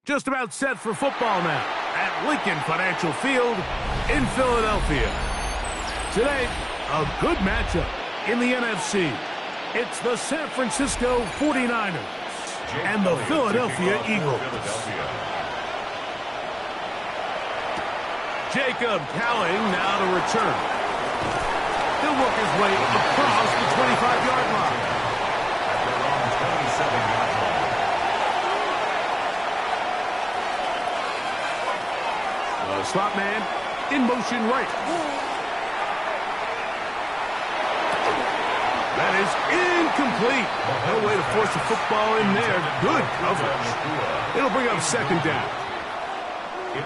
Just about set for football now at Lincoln Financial Field in Philadelphia. Today, a good matchup in the NFC. It's the San Francisco 49ers and the Philadelphia Eagles. Jacob Cowing now to return. He'll work his way across the 25-yard line. At their own 27-yard line. The slot man in motion right. That is incomplete. No way to force the football in there. Good coverage. It'll bring up second down.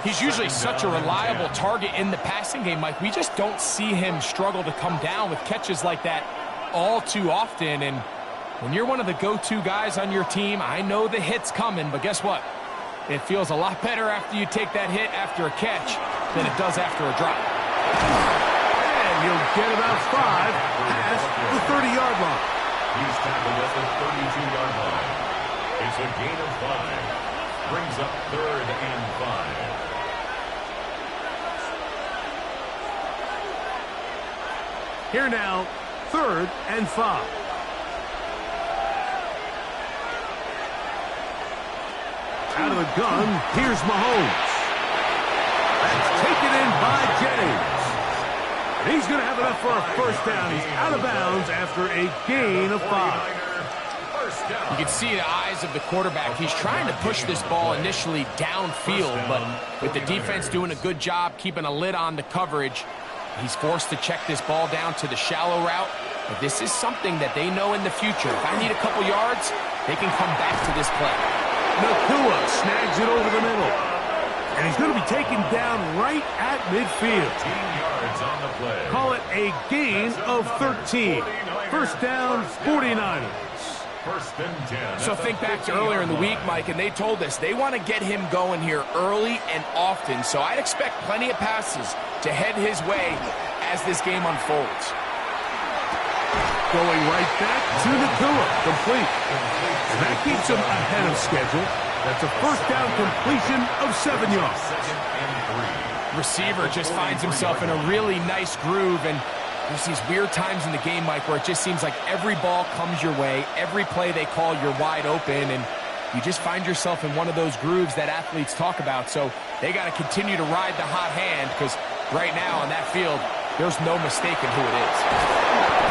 He's usually such a reliable target in the passing game, Mike. We just don't see him struggle to come down with catches like that all too often. And when you're one of the go-to guys on your team, I know the hit's coming, but guess what? It feels a lot better after you take that hit after a catch than it does after a drop. And he'll get about 5 past the 30-yard line. He's tackled at the 32-yard line. It's a gain of 5. Brings up 3rd and 5. Here now, 3rd and 5. Out of the gun, here's Mahomes. That's taken in by Jennings. And he's going to have enough for a first down. He's out of bounds after a gain of 5. You can see the eyes of the quarterback. He's trying to push this ball initially downfield, but with the defense doing a good job keeping a lid on the coverage, he's forced to check this ball down to the shallow route. But this is something that they know in the future. If I need a couple yards, they can come back to this play. Nacua snags it over the middle. And he's going to be taken down right at midfield. 15 yards on the play. Call it a gain of 13. First down, 49ers. First and 10. So think back to earlier in the week, Mike, and they told us they want to get him going here early and often. So I'd expect plenty of passes to head his way as this game unfolds. Going right back to Nacua, complete. And that keeps him ahead of schedule. That's a first down completion of 7 yards. Second and 3. Receiver just finds himself in a really nice groove, and there's these weird times in the game, Mike, where it just seems like every ball comes your way, every play they call, you're wide open, and you just find yourself in one of those grooves that athletes talk about. So they got to continue to ride the hot hand, because right now on that field, there's no mistaking who it is.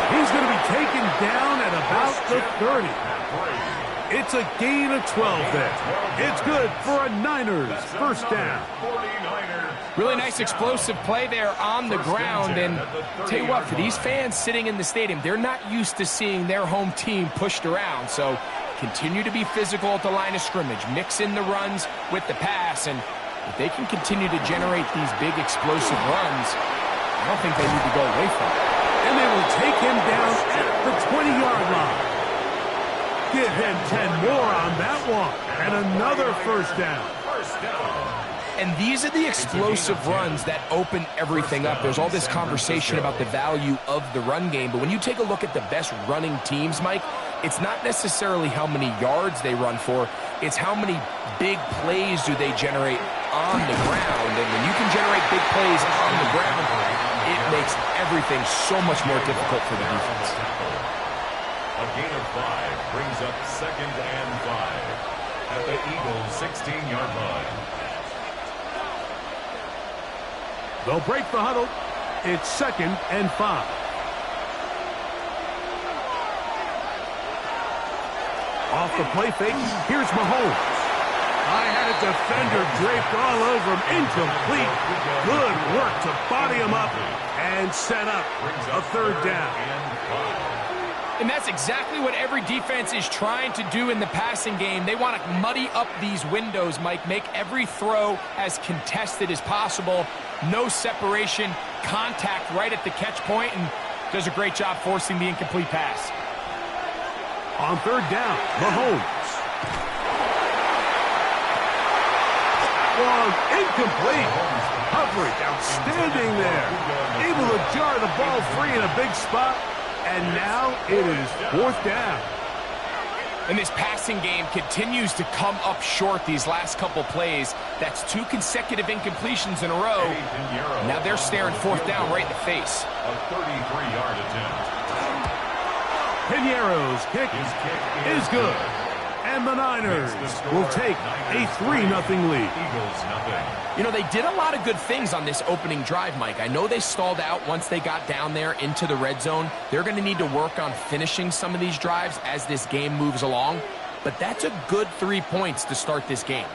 He's going to be taken down at about the 30. It's a gain of 12 there. It's good for a Niners first down. Really nice explosive play there on the ground. And tell you what, for these fans sitting in the stadium, they're not used to seeing their home team pushed around. So continue to be physical at the line of scrimmage. Mix in the runs with the pass. And if they can continue to generate these big explosive runs, I don't think they need to go away from it. And they will take him down at the 20-yard line. Give him 10 more on that one. And another first down. And these are the explosive runs that open everything up. There's all this conversation about the value of the run game, but when you take a look at the best running teams, Mike, it's not necessarily how many yards they run for, it's how many big plays do they generate on the ground. And when you can generate big plays on the ground, it makes everything so much more difficult for the defense. A gain of 5 brings up second and 5 at the Eagles' 16-yard line. They'll break the huddle. It's second and 5. Off the play fake, here's Mahomes. I had a defender draped all over him. Incomplete. Good work to body him up and set up a third down. And that's exactly what every defense is trying to do in the passing game. They want to muddy up these windows, Mike, make every throw as contested as possible. No separation, contact right at the catch point, and does a great job forcing the incomplete pass. On third down, Mahomes. One incomplete. Coverage outstanding there. Able to jar the ball free in a big spot. And now it is fourth down. And this passing game continues to come up short these last couple plays. That's 2 consecutive incompletions in a row. Now they're staring fourth down right in the face. A 33-yard attempt. Piñeiro's kick is good. And the Niners will take a 3-0 lead. Eagles nothing. You know, they did a lot of good things on this opening drive, Mike. I know they stalled out once they got down there into the red zone. They're going to need to work on finishing some of these drives as this game moves along. But that's a good 3 points to start this game.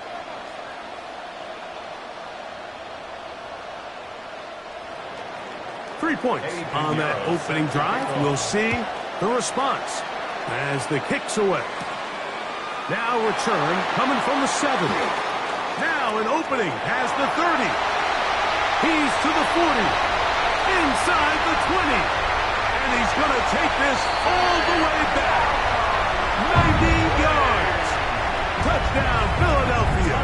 Three points on that opening drive. We'll see the response as the kick's away. Now return coming from the 7. Now an opening past the 30. He's to the 40. Inside the 20. And he's going to take this all the way back. 90 yards. Touchdown, Philadelphia.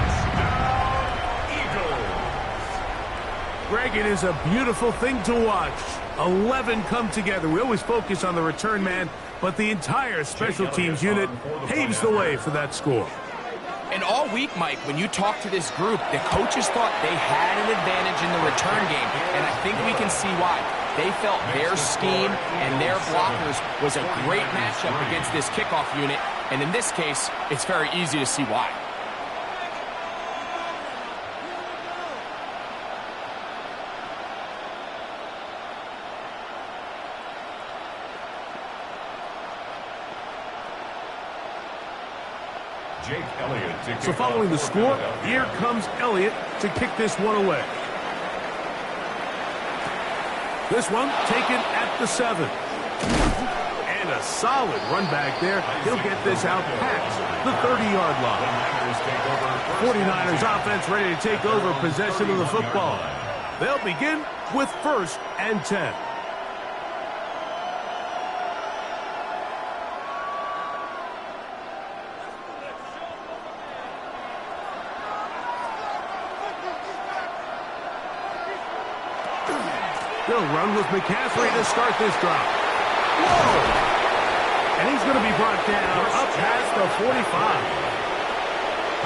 Greg, it is a beautiful thing to watch. 11 come together. We always focus on the return man, but the entire special teams unit paves the way for that score. And all week, Mike, when you talk to this group, the coaches thought they had an advantage in the return game, and I think we can see why. They felt their scheme and their blockers was a great matchup against this kickoff unit, and in this case, it's very easy to see why. Jake Elliott to kick So following the off for score, Philadelphia. here comes Elliott to kick this one away. This one taken at the 7. And a solid run back there. He'll get this out past the 30-yard The line. Niners take over first 49ers and 10. offense ready to take over possession of the football. They'll begin with 1st and 10. They'll run with McCaffrey to start this drive. Whoa! And he's going to be brought down up past the 45.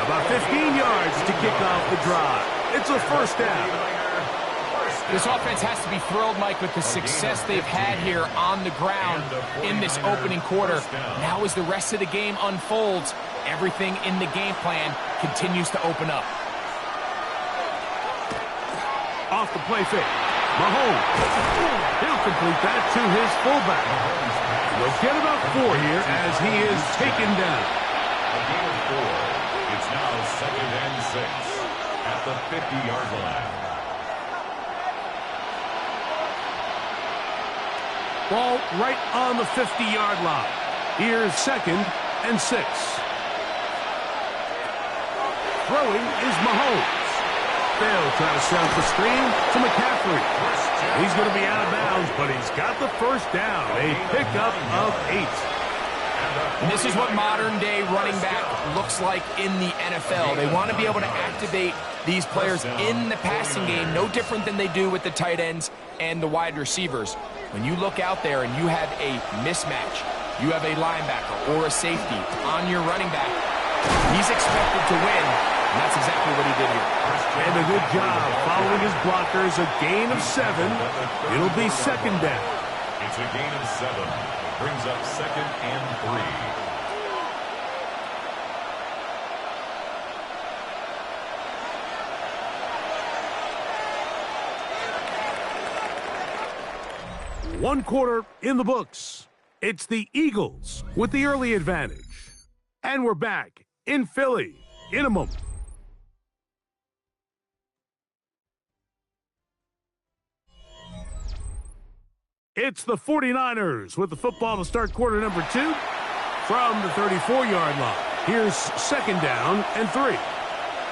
About 15 yards to kick off the drive. It's a first down. This offense has to be thrilled, Mike, with the success they've had here on the ground in this opening quarter. Now as the rest of the game unfolds, everything in the game plan continues to open up. Off the play fake. Mahomes. He'll complete that to his fullback. They'll get about 4 here as he is taken down. A gain of 4. It's now 2nd and 6 at the 50-yard line. Ball right on the 50-yard line. Here's 2nd and 6. Throwing is Mahomes. They'll try to set up the screen to McCaffrey. He's going to be out of bounds, but he's got the first down. A pickup of 8. And this is what modern-day running back looks like in the NFL. They want to be able to activate these players in the passing game, no different than they do with the tight ends and the wide receivers. When you look out there and you have a mismatch, you have a linebacker or a safety on your running back, he's expected to win, and that's exactly what he did here. And a good job following his blockers. A gain of 7. It'll be 2nd down. It's a gain of 7. Brings up 2nd and 3. 1 quarter in the books. It's the Eagles with the early advantage. And we're back in Philly in a moment. It's the 49ers with the football to start quarter number 2 from the 34-yard line. Here's 2nd down and 3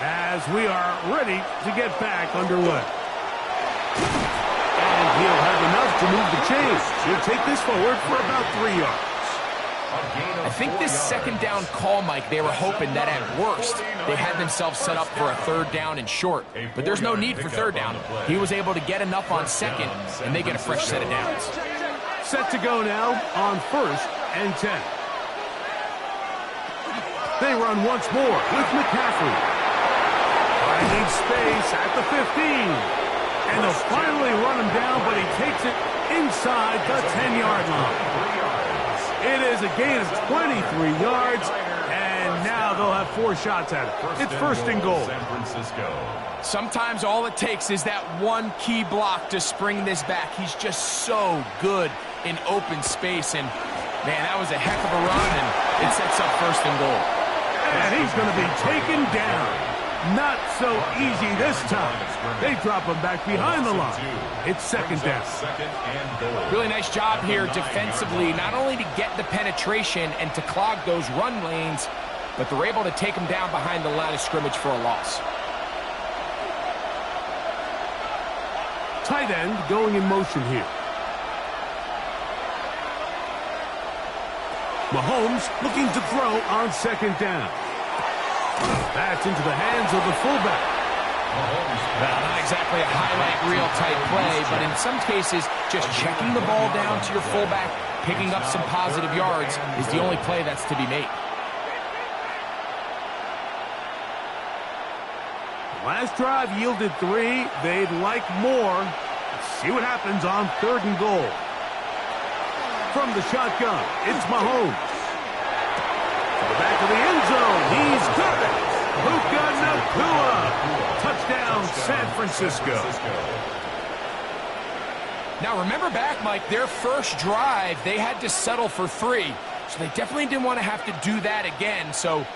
as we are ready to get back underway. And he'll have enough to move the chains. He'll take this forward for about 3 yards. I think this 2nd down call, Mike, they were hoping that at worst they had themselves set up for a 3rd down and short. But there's no need for 3rd down. He was able to get enough on 2nd, and they get a fresh set of downs. Set to go now on 1st and 10. They run once more with McCaffrey. Finding space at the 15. And they'll finally run him down, but he takes it inside the 10-yard line. It is a gain of 23 yards, and now they'll have 4 shots at it. It's 1st and goal. San Francisco. Sometimes all it takes is that one key block to spring this back. He's just so good in open space, and man, that was a heck of a run, and it sets up 1st and goal. And he's going to be taken down. Not so easy this time. They drop him back behind the line. It's 2nd down. 2nd and goal. Really nice job here defensively, not only to get the penetration and to clog those run lanes, but they're able to take him down behind the line of scrimmage for a loss. Tight end going in motion here. Mahomes looking to throw on 2nd down. That's into the hands of the fullback. Well, not exactly a highlight reel type play, but in some cases, just checking the ball down to your fullback, picking up some positive yards is the only play that's to be made. Last drive yielded 3. They'd like more. Let's see what happens on 3rd and goal. From the shotgun, it's Mahomes. To the back of the end zone, he's got it. Puka Nacua. Touchdown, San Francisco. Now remember back, Mike, their first drive, they had to settle for 3. So they definitely didn't want to have to do that again. So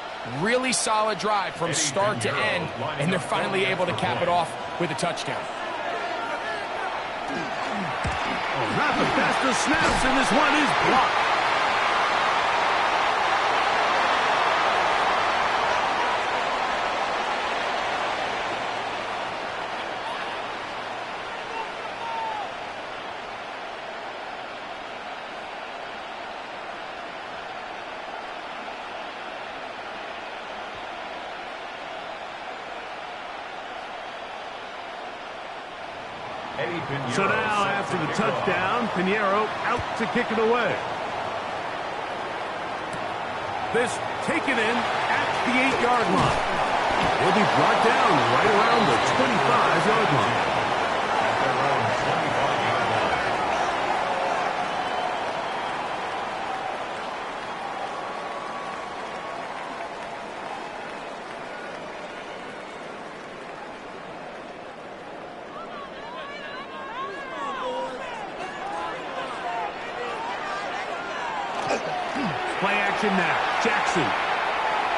Really solid drive from start to end, and they're finally able to cap it off with a touchdown. Oh, not the best of snaps, and this one is blocked. So now, after the touchdown, Pinheiro out to kick it away. This taken in at the 8-yard line. He'll be brought down right around the 25-yard line. At their own 25-yard line. Play action now. Jackson.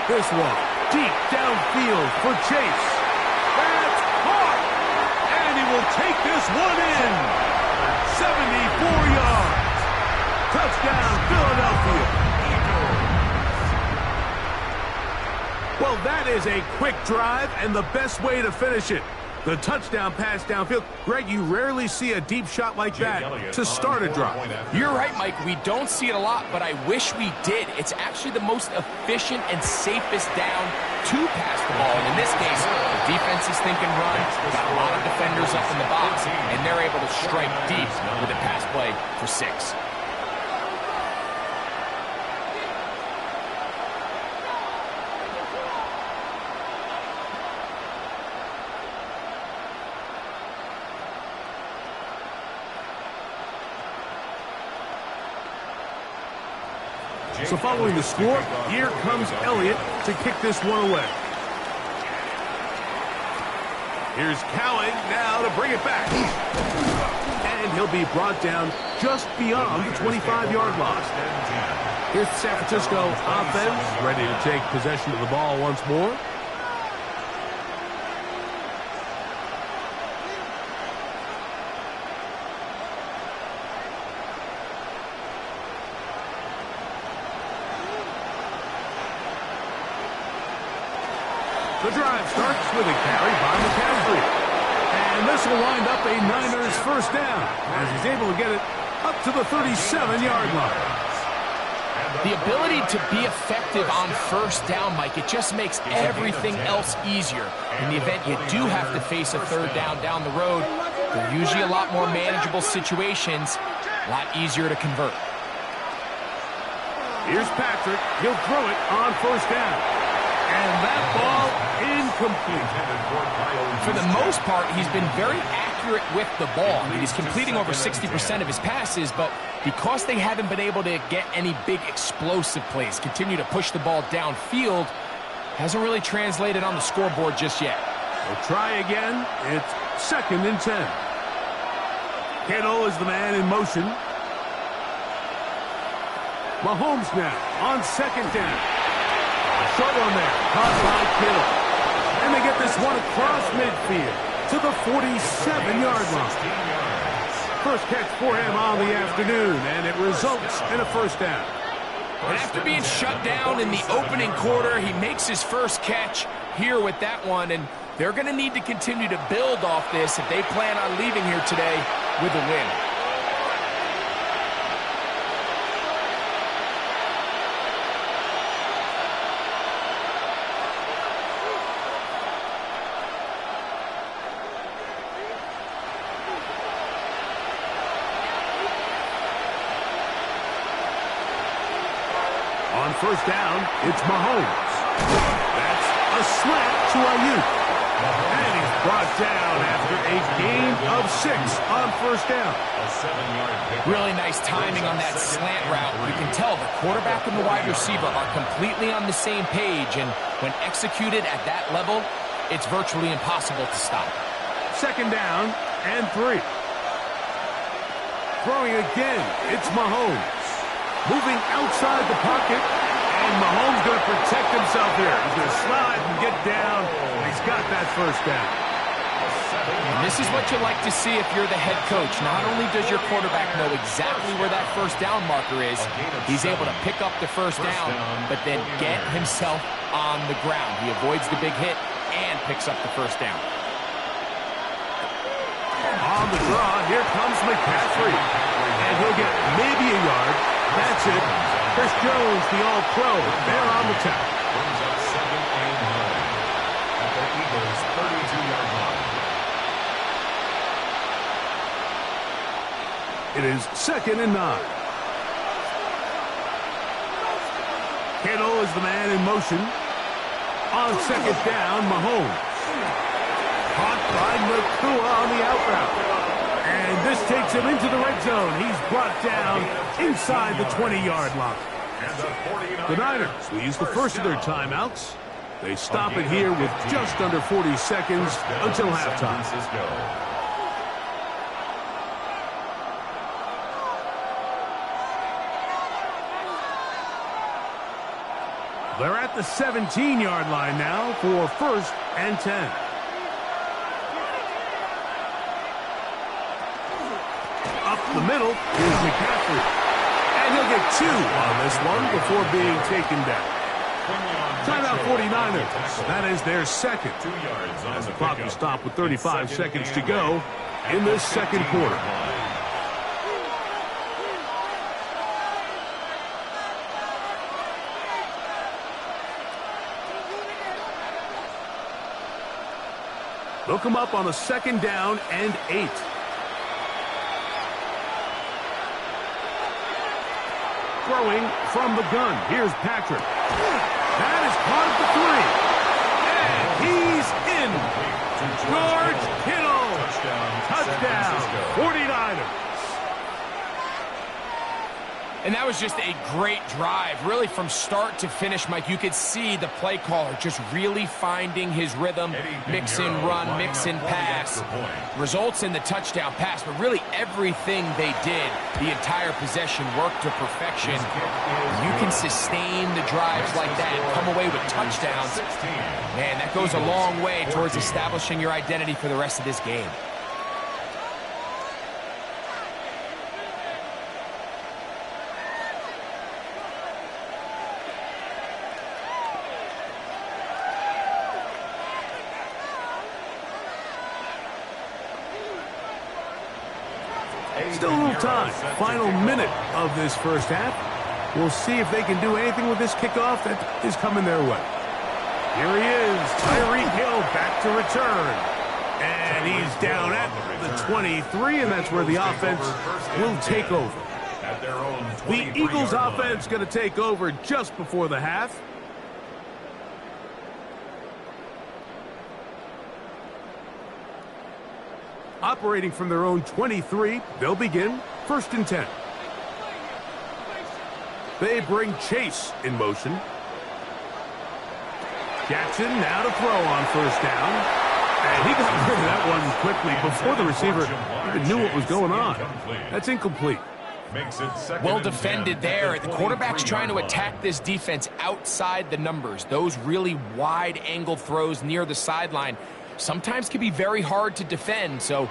This one deep downfield for Chase. That's caught. And he will take this one in. 74 yards. Touchdown, Philadelphia. Well, that is a quick drive and the best way to finish it. The touchdown pass downfield. Greg, you rarely see a deep shot like that to start a drive. You're right, Mike. We don't see it a lot, but I wish we did. It's actually the most efficient and safest down to pass the ball. And in this case, the defense is thinking run, got a lot of defenders up in the box, and they're able to strike deep with a pass play for 6. So following the score, here comes Elliott to kick this one away. Here's Cowing now to bring it back. And he'll be brought down just beyond the 25-yard line. Here's the San Francisco offense ready to take possession of the ball once more. The drive starts with a carry by McCaffrey. And this will wind up a Niners first down as he's able to get it up to the 37-yard line. The ability to be effective on first down, Mike, it just makes everything else easier. In the event you do have to face a third down the road, they're usually a lot more manageable situations, a lot easier to convert. Here's Patrick. He'll throw it on first down. And that ball incomplete. For the most part, he's been very accurate with the ball. I mean, he's completing over 60% of his passes, but because they haven't been able to get any big explosive plays, continue to push the ball downfield, hasn't really translated on the scoreboard just yet. We'll try again. It's 2nd and 10. Kittle is the man in motion. Mahomes now on 2nd down. Short one there, caught by Kittle. And they get this one across midfield to the 47-yard line. First catch for him on the afternoon, and it results in a first down. And after being shut down in the opening quarter, he makes his first catch here with that one, and they're going to need to continue to build off this if they plan on leaving here today with a win. On first down, it's Mahomes. That's a slant to Ayuk. And he's brought down after a gain of 6 on first down. A 7-yard pickup. Really nice timing on that slant route. You can tell the quarterback and the wide receiver are completely on the same page, and when executed at that level, it's virtually impossible to stop. 2nd down and 3. Throwing again, it's Mahomes. Moving outside the pocket, And Mahomes going to protect himself here. He's going to slide and get down. And he's got that first down. And this is what you like to see if you're the head coach. Not only does your quarterback know exactly where that first down marker is, he's able to pick up the first down, but then get himself on the ground. He avoids the big hit and picks up the first down. On the draw, here comes McCaffrey. And he'll get maybe a yard. That's it. Chris Jones, the All-Pro, there on the tackle. Brings up 2nd and 9 at the Eagles' 32-yard line. It is 2nd and 9. Kittle is the man in motion. On 2nd down, Mahomes. Caught by Nakua on the out route. And this takes him into the red zone. He's brought down inside the 20-yard line. The Niners will use the first of their timeouts. They stop it here with just under 40 seconds until halftime. They're at the 17-yard line now for 1st and 10. Up the middle is McCaffrey. And he'll get 2 on this one before being taken down. Timeout 49ers. That is their second. 2 yards on As the clock will stop with 35 seconds to go in this second quarter. They'll come up on a 2nd down and 8. Throwing from the gun. Here's Patrick. That is caught at the 3. And he's in. George Kittle. Touchdown. 49ers. And that was just a great drive. Really from start to finish, Mike, you could see the play caller just really finding his rhythm. Mix and run, mix and pass. Results in the touchdown pass, but really everything they did, the entire possession worked to perfection. You can sustain the drives like that and come away with touchdowns. Man, that goes a long way towards establishing your identity for the rest of this game. Still a little time. Final minute of this first half. We'll see if they can do anything with this kickoff that is coming their way. Here he is, Tyreek Hill back to return. And he's down at the 23, and that's where the offense will take over. The Eagles offense going to take over just before the half. Operating from their own 23, they'll begin 1st and 10. They bring Chase in motion. Jackson now to throw on 1st down. And he got rid of that one quickly before the receiver even knew what was going on. That's incomplete. Well defended there. The quarterback's trying to attack this defense outside the numbers. Those really wide-angle throws near the sideline sometimes can be very hard to defend, so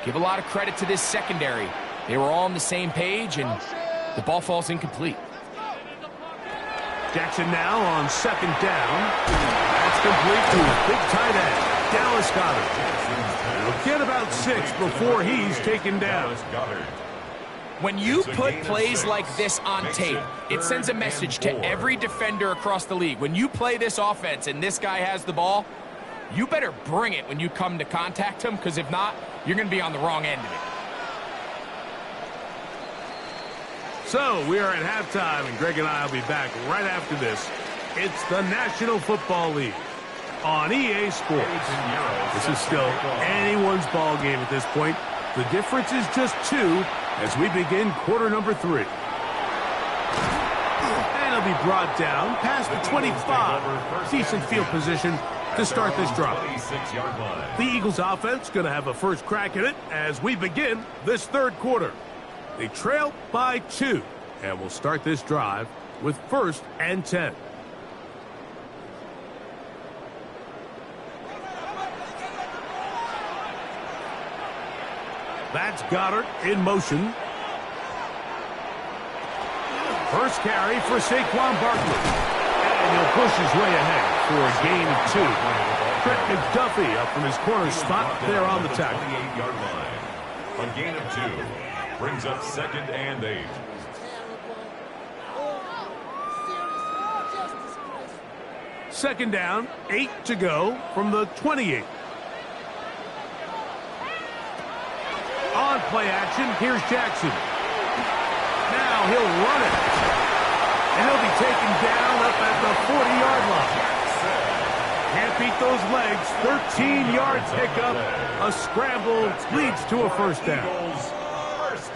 give a lot of credit to this secondary. They were all on the same page, and the ball falls incomplete. Jackson now on 2nd down. That's complete to his big tight end, Dallas Goedert. He'll get about 6 before he's taken down. When you put plays like this on tape, it sends a message to every defender across the league. When you play this offense and this guy has the ball, you better bring it when you come to contact him, because if not, you're going to be on the wrong end of it. So we are at halftime, and Greg and I will be back right after this. It's the National Football League on EA Sports. This is still anyone's ball game at this point. The difference is just 2 as we begin quarter number 3. And he'll be brought down past the 25. Decent field position to start this drive. The Eagles offense going to have a first crack at it as we begin this 3rd quarter. They trail by 2, and we'll start this drive with 1st and 10. That's Goddard in motion. First carry for Saquon Barkley. And he'll push his way ahead for a gain of 2. Trent McDuffie up from his corner spot there on the tackle. 28-yard line. A gain of 2 brings up 2nd and 8. Second down, 8 to go from the 28. On play action, here's Jackson. Now he'll run it. And he'll be taken down up at the 40-yard line. Can't beat those legs. 13-yard pickup. A scramble leads to a first down.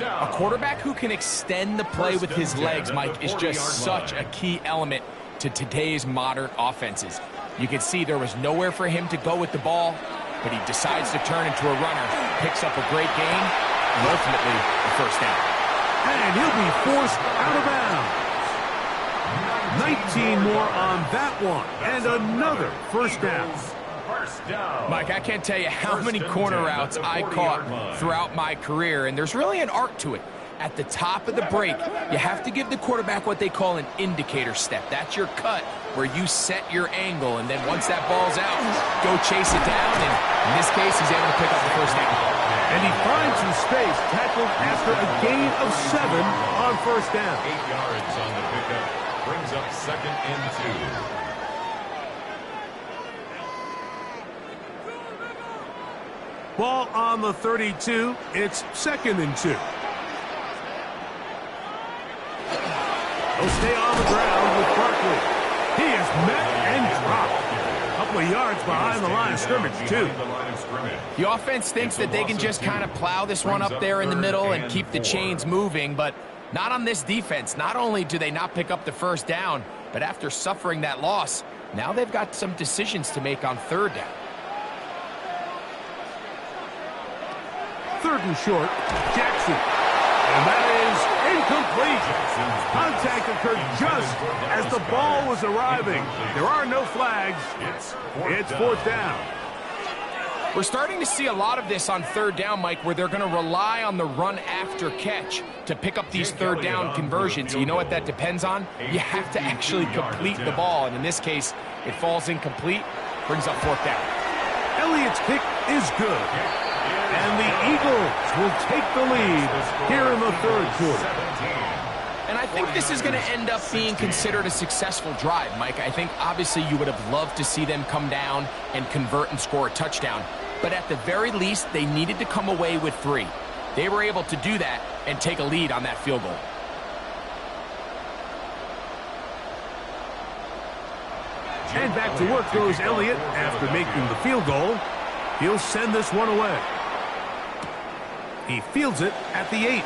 A quarterback who can extend the play with his legs, Mike, is just such a key element to today's modern offenses. You can see there was nowhere for him to go with the ball, but he decides to turn into a runner, picks up a great gain, and ultimately a first down. And he'll be forced out of bounds. 19 more on that one, and another first down. Mike, I can't tell you how many corner routes I caught throughout my career, and there's really an art to it. At the top of the break, you have to give the quarterback what they call an indicator step. That's your cut where you set your angle, and then once that ball's out, go chase it down, and in this case, he's able to pick up the first down. And he finds some space, tackled after a gain of 7 on first down. 8 yards on the pickup brings up 2nd and 2. Ball on the 32. It's 2nd and 2. He'll stay on the ground with Barkley. He is met and dropped. A couple of yards behind the line of scrimmage, too. The offense thinks that they can just kind of plow this one up there in the middle and keep the chains moving, but not on this defense. Not only do they not pick up the first down, but after suffering that loss, now they've got some decisions to make on 3rd down. 3rd and short, Jackson. And that is incomplete. Contact occurred just as the ball was arriving. There are no flags. It's 4th down. We're starting to see a lot of this on 3rd down, Mike, where they're going to rely on the run after catch to pick up these 3rd down conversions. You know what that depends on? You have to actually complete the ball, and in this case, it falls incomplete, brings up 4th down. Elliott's kick is good. And the Eagles will take the lead here in the 3rd quarter. And I think this is going to end up being considered a successful drive, Mike. I think obviously you would have loved to see them come down and convert and score a touchdown. But at the very least, they needed to come away with 3. They were able to do that and take a lead on that field goal. And back to work goes Elliott after making the field goal. He'll send this one away. He fields it at the 8.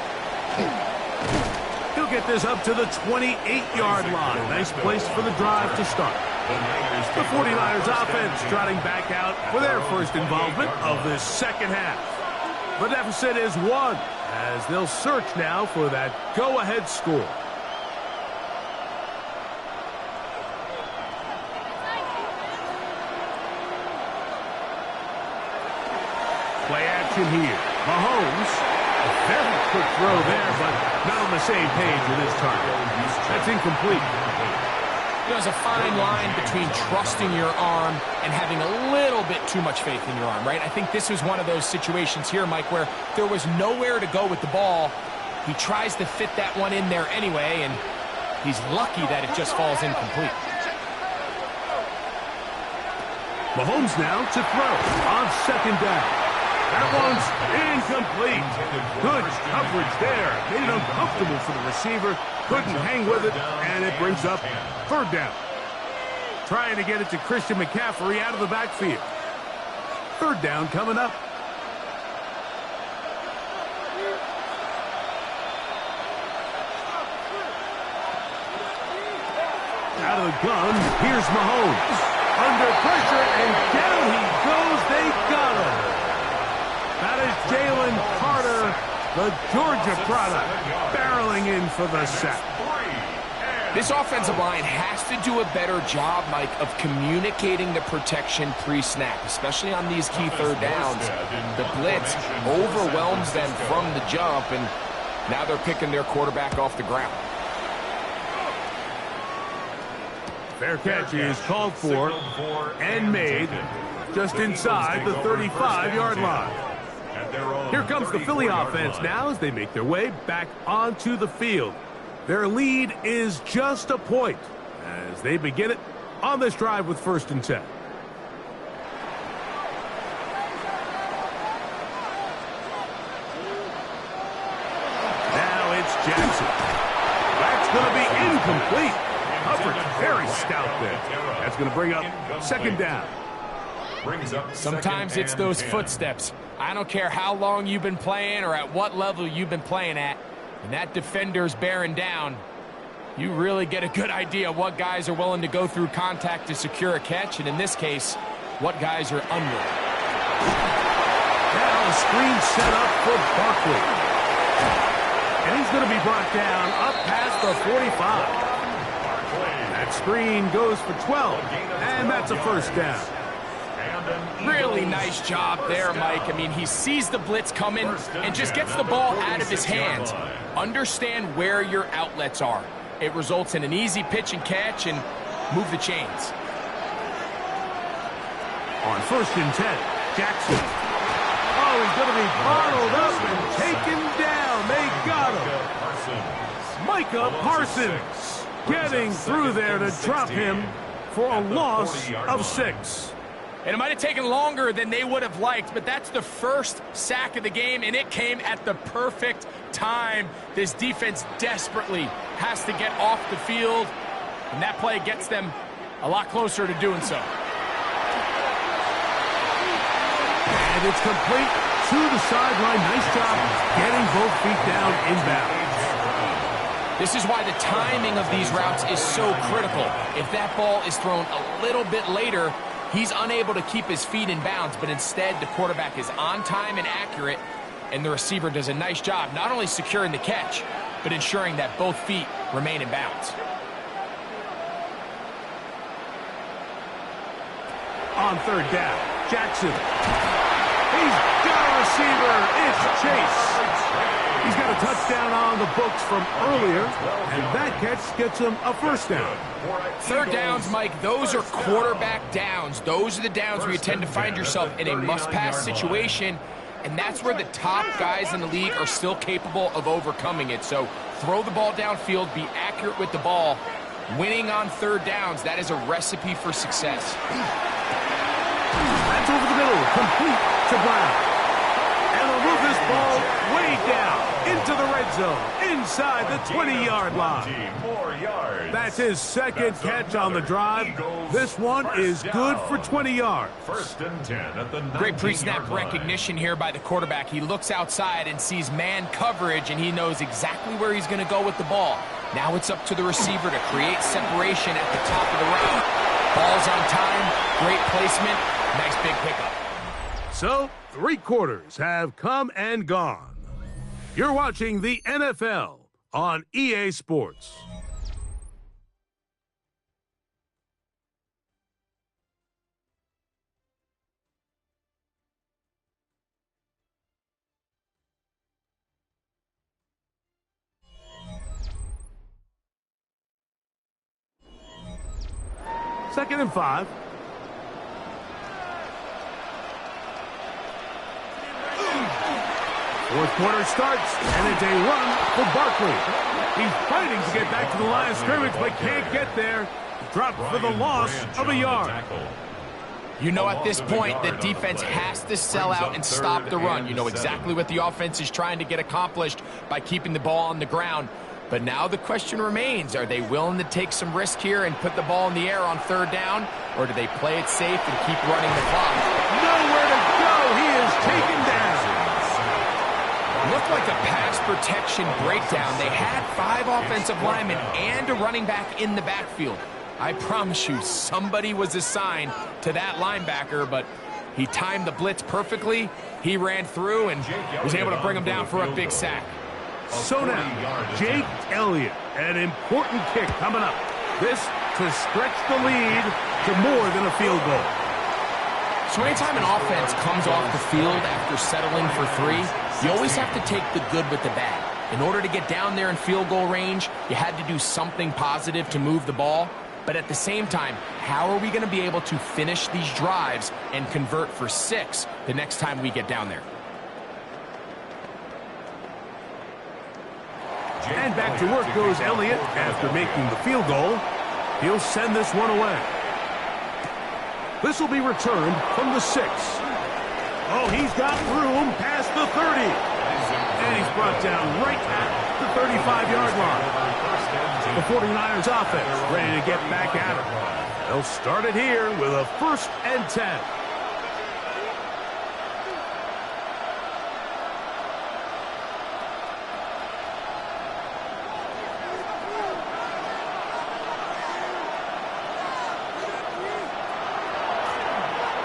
He'll get this up to the 28-yard line. Nice place for the drive to start. The 49ers offense trotting back out for their first involvement of this second half. The deficit is 1 as they'll search now for that go-ahead score. Play action here. Mahomes, a very quick throw there, but not on the same page with his target. That's incomplete. There's a fine line between trusting your arm and having a little bit too much faith in your arm, right? I think this was one of those situations here, Mike, where there was nowhere to go with the ball. He tries to fit that one in there anyway, and he's lucky that it just falls incomplete. Mahomes now to throw on 2nd down. That one's incomplete. Good coverage there. Made it uncomfortable for the receiver. Couldn't hang with it, and it brings up 3rd down. Trying to get it to Christian McCaffrey out of the backfield. 3rd down coming up. Out of the gun, here's Mahomes. Under pressure, and down he goes. They got him. That is Jalen Carter, the Georgia product, barreling in for the sack. This offensive line has to do a better job, Mike, of communicating the protection pre-snap, especially on these key third downs. The blitz overwhelms them from the jump, and now they're picking their quarterback off the ground. Fair catch is called for and made just inside the 35-yard line. Here comes the Philly offense now as they make their way back onto the field. Their lead is just a point as they begin it on this drive with 1st and 10. Now it's Jackson. That's going to be incomplete. Coverage very stout there. That's going to bring up 2nd down. Sometimes it's those footsteps. I don't care how long you've been playing or at what level you've been playing at. When that defender's bearing down, you really get a good idea what guys are willing to go through contact to secure a catch, and in this case, what guys are unwilling. Now a screen set up for Barkley. And he's going to be brought down up past the 45. That screen goes for 12, and that's a 1st down. Really nice job there, Mike. I mean, he sees the blitz coming and just gets the ball out of his hands. Understand where your outlets are. It results in an easy pitch and catch and move the chains. On 1st and 10, Jackson. Oh, he's going to be bottled up and taken down. They got him. Micah Parsons getting through there to drop him for a loss of 6. And it might have taken longer than they would have liked, but that's the first sack of the game, and it came at the perfect time. This defense desperately has to get off the field, and that play gets them a lot closer to doing so. And it's complete to the sideline. Nice job getting both feet down inbounds. This is why the timing of these routes is so critical. If that ball is thrown a little bit later, he's unable to keep his feet in bounds, but instead the quarterback is on time and accurate, and the receiver does a nice job not only securing the catch, but ensuring that both feet remain in bounds. On 3rd down, Jackson. He's got a receiver. It's Chase. He's got a touchdown on the books from earlier, and that catch gets him a 1st down. 3rd downs, Mike, those are quarterback downs. Those are the downs where you tend to find yourself in a must-pass situation, and that's where the top guys in the league are still capable of overcoming it. So throw the ball downfield, be accurate with the ball. Winning on 3rd downs, that is a recipe for success. That's over the middle, complete to Brown. And they'll move this ball way down into the red zone, inside the 20-yard line. That's his 2nd catch on the drive. This one is good for 20 yards. 1st and 10 at the 19-yard Great pre-snap recognition here by the quarterback. He looks outside and sees man coverage, and he knows exactly where he's going to go with the ball. Now it's up to the receiver to create separation at the top of the route. Ball's on time, great placement, nice big pickup. So, 3 quarters have come and gone. You're watching the NFL on EA Sports. Second and 5. Fourth quarter starts, and it's a run for Barkley. He's fighting to get back to the line of scrimmage, but can't get there. Dropped for the loss of a yard. You know, at this point, the defense has to sell out and stop the run. You know exactly what the offense is trying to get accomplished by keeping the ball on the ground. But now the question remains, are they willing to take some risk here and put the ball in the air on 3rd down, or do they play it safe and keep running the clock? Nowhere to go. He is taken down. Looked like a pass protection breakdown. They had 5 offensive linemen and a running back in the backfield. I promise you, somebody was assigned to that linebacker, but he timed the blitz perfectly. He ran through and was able to bring him down for a big sack. So now, Jake Elliott An important kick coming up. This to stretch the lead to more than a field goal. So anytime an offense comes off the field after settling for 3, you always have to take the good with the bad. In order to get down there in field goal range, you had to do something positive to move the ball. But at the same time, how are we going to be able to finish these drives and convert for 6 the next time we get down there? And back to work goes Elliott after making the field goal. He'll send this one away. This will be returned from the 6. Oh, he's got room past the 30. And he's brought down right at the 35-yard line. The 49ers offense ready to get back at him. They'll start it here with a 1st and 10.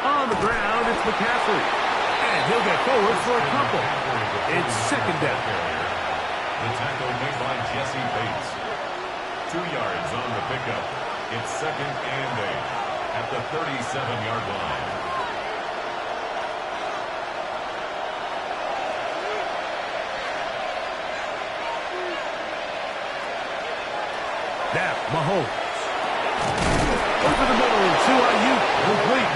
On the ground, it's McCaffrey. And he'll get forward for a couple. It's 2nd down. The tackle made by Jesse Bates. 2 yards on the pickup. It's 2nd and 8 at the 37-yard line. Now, Mahomes. Over the middle to Ayuk, complete.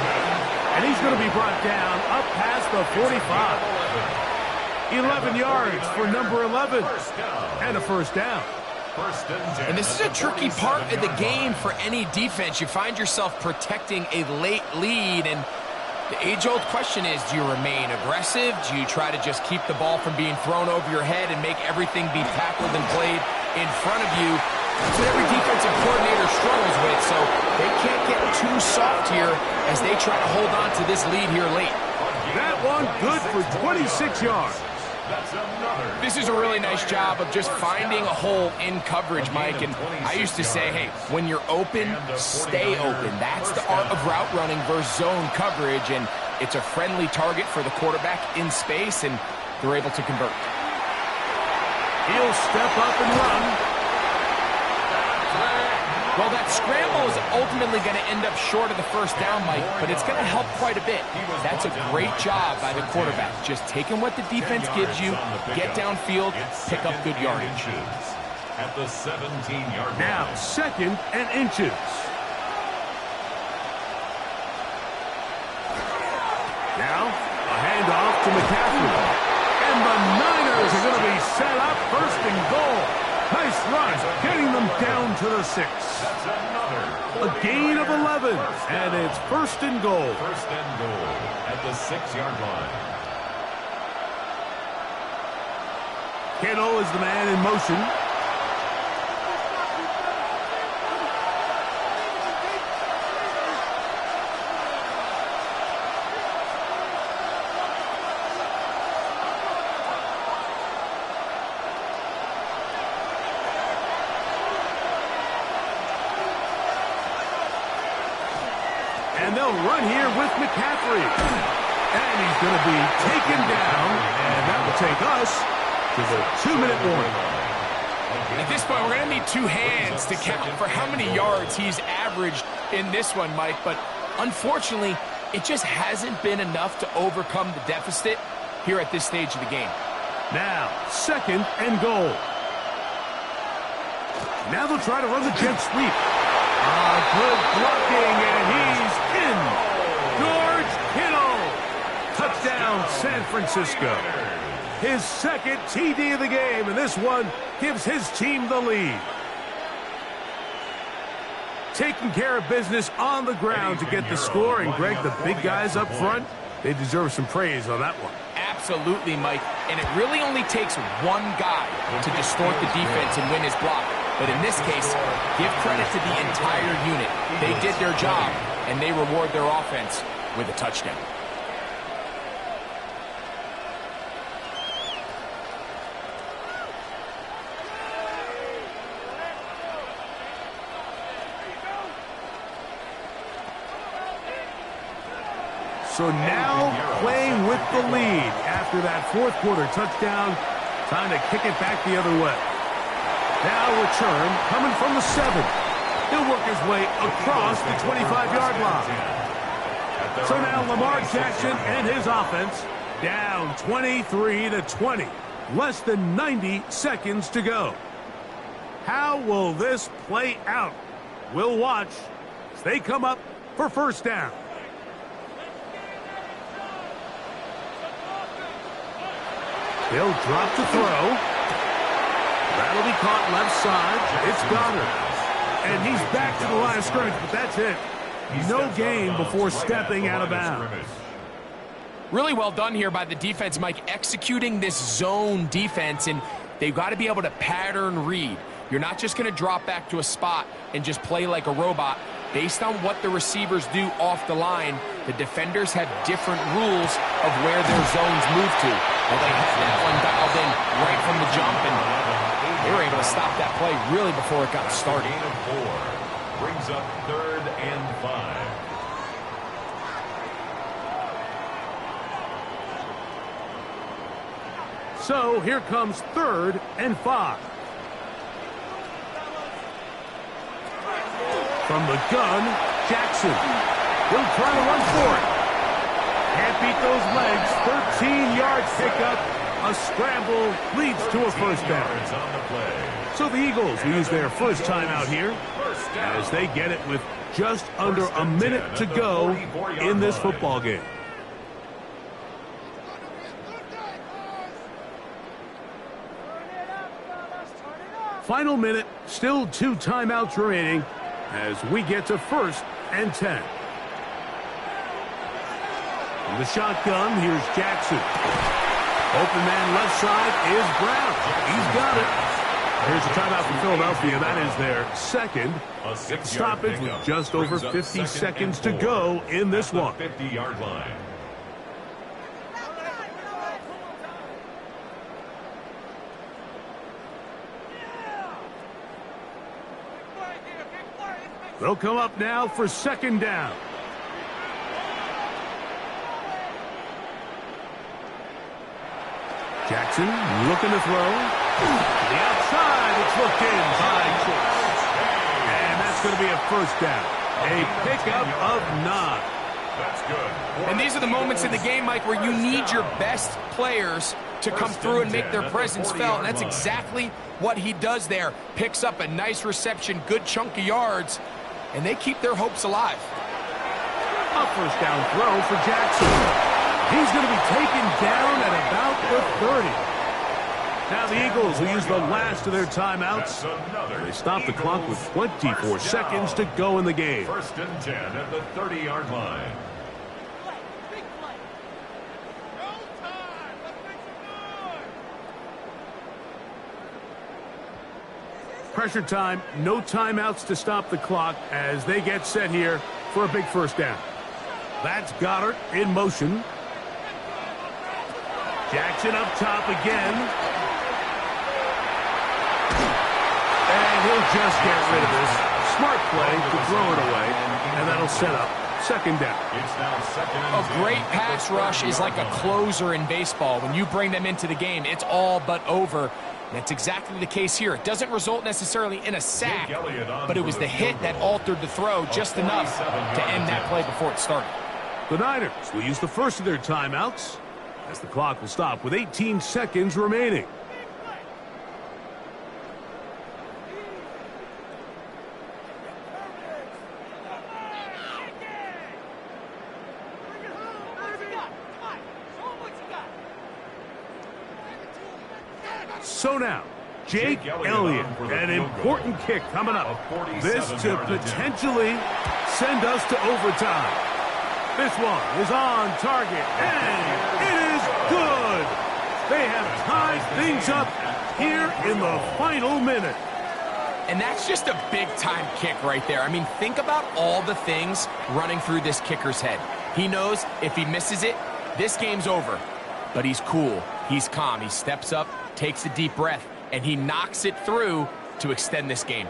And he's going to be brought down up past the 45. 11 yards for number 11. And a 1st down. And this is a tricky part of the game for any defense. You find yourself protecting a late lead, and the age-old question is, do you remain aggressive? Do you try to just keep the ball from being thrown over your head and make everything be tackled and played in front of you? That's what every defensive coordinator struggles with, so they can't get too soft here as they try to hold on to this lead here late. That one good for 26 yards. This is a really nice job of just finding a hole in coverage, Mike. And I used to say, hey, when you're open, stay open. That's the art of route running versus zone coverage. And it's a friendly target for the quarterback in space, and they're able to convert. He'll step up and run. Well, that scramble is ultimately going to end up short of the 1st down, Mike, but it's going to help quite a bit. That's a great job by the quarterback. Just taking what the defense gives you, get downfield, pick up good yardage. At the 17-yard line. Now, 2nd and inches. Now, a handoff to McCaffrey. And the Niners are going to be set up 1st and goal. Nice run, getting them down to the 6. A gain of 11, and it's 1st and goal. 1st and goal at the 6-yard line. Kittle is the man in motion. And they'll run here with McCaffrey. And he's going to be taken down. And that will take us to the 2-minute warning. At this point, we're going to need 2 hands to count for how many yards he's averaged in this one, Mike. But unfortunately, it just hasn't been enough to overcome the deficit here at this stage of the game. Now, 2nd and goal. Now they'll try to run the jet sweep. Good blocking, and he's in. George Kittle. Touchdown, San Francisco. His 2nd TD of the game, and this one gives his team the lead. Taking care of business on the ground to get the score, and Greg, the big guys up front, they deserve some praise on that one. Absolutely, Mike. And it really only takes one guy to distort the defense and win his block. But in this case, give credit to the entire unit. They did their job, and they reward their offense with a touchdown. So now playing with the lead after that 4th quarter touchdown. Time to kick it back the other way. Now return coming from the 7. He'll work his way across the 25-yard line. So now Lamar Jackson and his offense down 23-20. Less than 90 seconds to go. How will this play out? We'll watch as they come up for first down. He'll drop to throw. That'll be caught left side. It's Goddard. And he's back to the line of scrimmage, but that's it. No gain before stepping out of bounds. Really well done here by the defense, Mike, executing this zone defense, and they've got to be able to pattern read. You're not just going to drop back to a spot and just play like a robot. Based on what the receivers do off the line, the defenders have different rules of where their zones move to. Well, they had that one dialed in right from the jump, and they were able to stop that play really before it got started. Gain of 4 brings up 3rd and 5. So here comes 3rd and 5. From the gun, Jackson. He'll try to run for it. Can't beat those legs. 13 yards pickup. A scramble leads to a first down. So the Eagles use their first time out here as they get it with just under a minute to go in this football game. Final minute, still 2 timeouts remaining as we get to 1st and 10. In the shotgun, here's Jackson. Open man left side is Brown. He's got it. Here's a timeout from Philadelphia. That is their second. Stoppage with just over 50 seconds to go in this one. 50-yard line. They'll come up now for 2nd down. Jackson looking to throw. To the outside, it's looked in by Chase. And that's going to be a first down. A pickup of 9. That's good. And these are the moments in the game, Mike, where you need your best players to come through and make their presence felt. And that's exactly what he does there. Picks up a nice reception, good chunk of yards, and they keep their hopes alive. A first down throw for Jackson. He's going to be taken down at about the 30. Now the Eagles will use the last of their timeouts. They stop the clock with 24 seconds to go in the game. 1st and 10 at the 30-yard line. Pressure time, no timeouts to stop the clock as they get set here for a big first down. That's Goddard in motion. Jackson up top again. And he'll just get rid of this. Smart play to throw it away, and that'll set up 2nd down. It's now 2nd and 10. A great pass rush is like a closer in baseball. When you bring them into the game, it's all but over. That's exactly the case here. It doesn't result necessarily in a sack, but it was the hit that altered the throw just enough to end that play before it started. The Niners will use the first of their timeouts as the clock will stop with 18 seconds remaining. So now, Jake Elliott, an important kick coming up. This to potentially send us to overtime. This one is on target, and it is good. They have tied things up here in the final minute. And that's just a big-time kick right there. I mean, think about all the things running through this kicker's head. He knows if he misses it, this game's over. But he's cool. He's calm. He steps up, takes a deep breath, and he knocks it through to extend this game.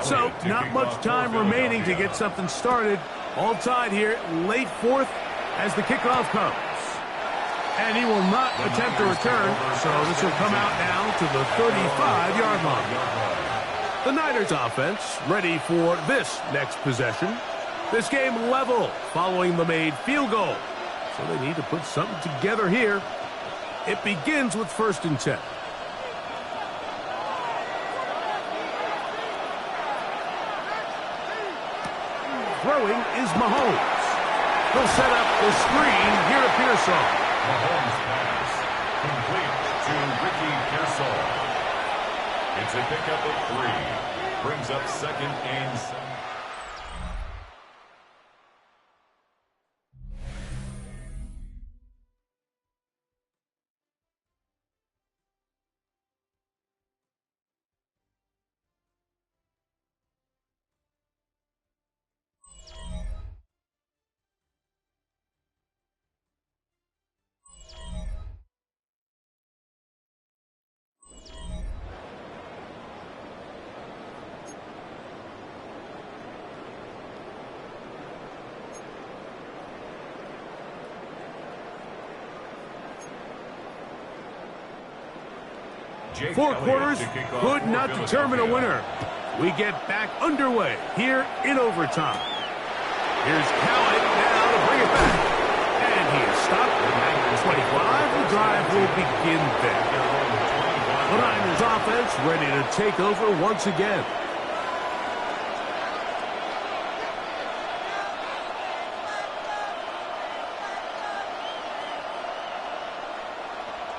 So, not much time remaining to get something started. All tied here, late 4th as the kickoff comes. And he will not attempt a return, so this will come out now to the 35-yard line. The Niners offense ready for this next possession. This game level following the made field goal. So they need to put something together here. It begins with 1st and 10. Throwing is Mahomes. He'll set up the screen here to Pearsall. Mahomes pass complete to Ricky Pearsall. It's a pickup of 3. Brings up 2nd and 7. Four quarters could not determine a winner. We get back underway here in overtime. Here's Khaled now to bring it back. And he is stopped at the 25. The drive will begin there. The Niners offense ready to take over once again.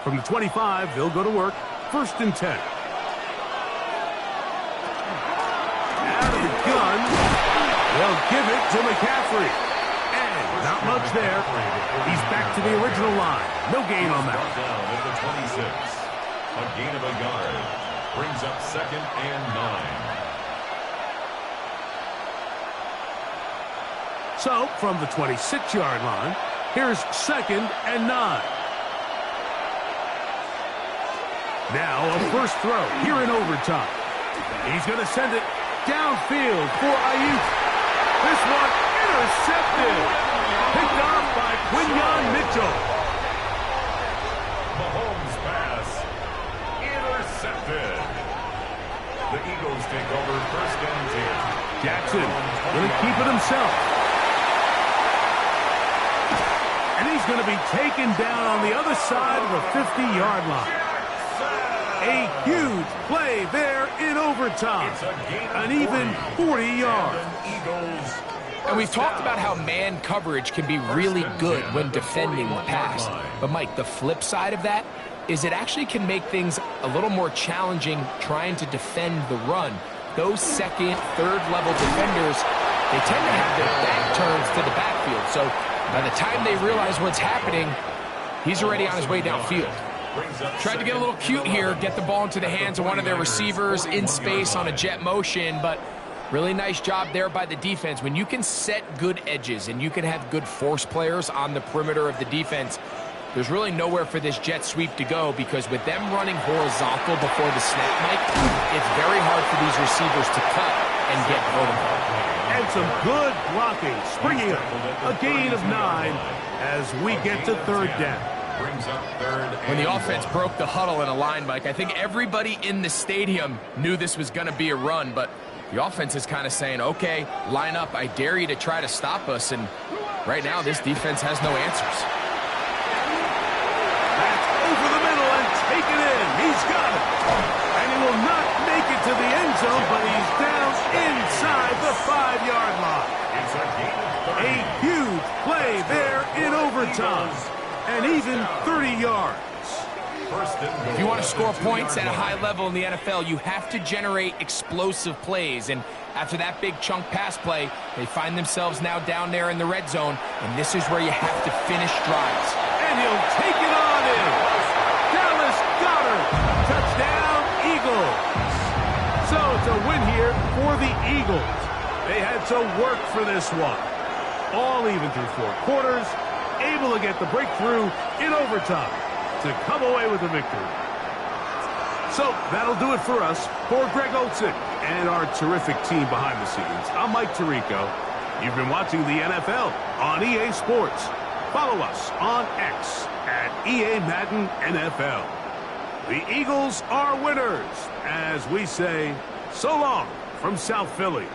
From the 25, they'll go to work. 1st and 10. Out of the gun. They'll give it to McCaffrey. And not much there. He's back to the original line. No gain on that. Down at the 26. A gain of a yard. Brings up 2nd and 9. So, from the 26-yard line, here's 2nd and 9. Now a first throw here in overtime. He's going to send it downfield for Ayuk. This one intercepted. Picked off by Quinyon Mitchell. Mahomes pass intercepted. The Eagles take over 1st and 10. Jackson going to keep it himself. And he's going to be taken down on the other side of the 50-yard line. A huge play there in overtime. An even 40 yards. And we've talked about how man coverage can be really good when defending the pass. But, Mike, the flip side of that is it actually can make things a little more challenging trying to defend the run. Those 2nd, 3rd level defenders, they tend to have their back turns to the backfield. So by the time they realize what's happening, he's already on his way downfield. Tried to get a little cute here, get the ball into the hands of one of their receivers in space on a jet motion, but really nice job there by the defense. When you can set good edges and you can have good force players on the perimeter of the defense, there's really nowhere for this jet sweep to go because with them running horizontal before the snap, Mike, it's very hard for these receivers to cut and get vertical. And some good blocking, springing up a gain of 9 as we get to 3rd down. Brings up 3rd. When the offense broke the huddle in a line, Mike, I think everybody in the stadium knew this was going to be a run, but the offense is kind of saying, okay, line up, I dare you to try to stop us, and right now this defense has no answers. That's over the middle and taken in. He's got it. And he will not make it to the end zone, but he's down inside the 5-yard line. It's a gain of 30. A huge play there in overtime. And even 30 yards. If you want to score points at a high level in the NFL, you have to generate explosive plays. And after that big chunk pass play, they find themselves now down there in the red zone. And this is where you have to finish drives. And he'll take it on in. Dallas Goedert. Touchdown, Eagles. So it's a win here for the Eagles. They had to work for this one. All even through 4 quarters. Able to get the breakthrough in overtime to come away with the victory. So that'll do it for us. For Greg Olsen and our terrific team behind the scenes, I'm Mike Tirico. You've been watching the NFL on EA Sports. Follow us on X at EA Madden NFL. The Eagles are winners, as we say, so long from South Philly.